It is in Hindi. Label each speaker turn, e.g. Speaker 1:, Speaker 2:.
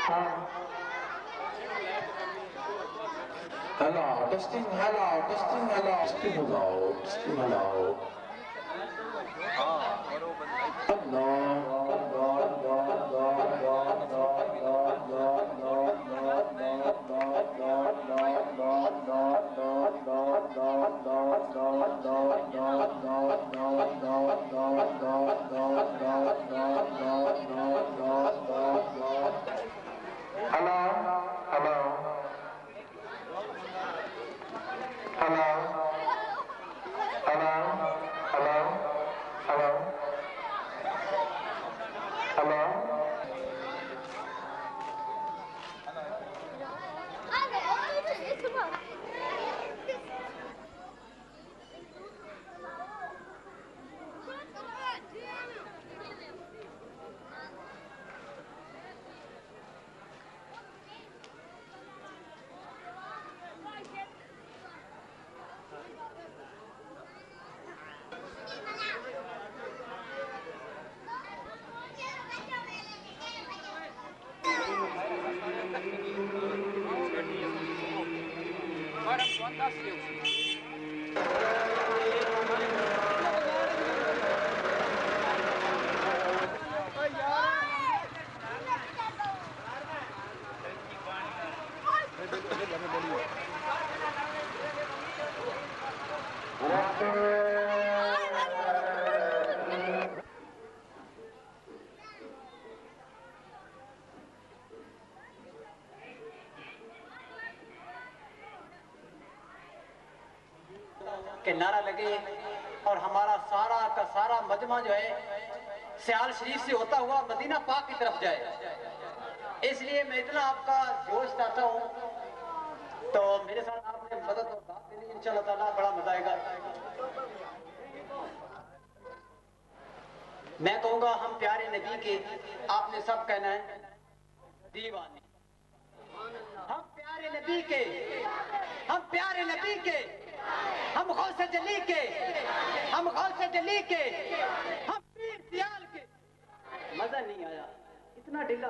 Speaker 1: Hello, testing, hello, testing, hello, testing, hello, testing, hello.
Speaker 2: के नारा लगे और हमारा सारा का सारा मजमा जो है सियाल शरीफ से होता हुआ मदीना पाक की तरफ जाए। इसलिए मैं इतना आपका जोश चाहता हूँ, तो मेरे साथ आपने मदद और साथ देनी इंशाअल्लाह ताला बड़ा मजा आएगा। मैं कहूँगा हम प्यारे नबी के, आपने सब कहना है दीवाने। हम प्यारे नबी के, हम प्यारे नबी के, हम गौसे जली के, हम गौसे जली के, हम पीर सियाल के। मजा नहीं आया, इतना ढीला।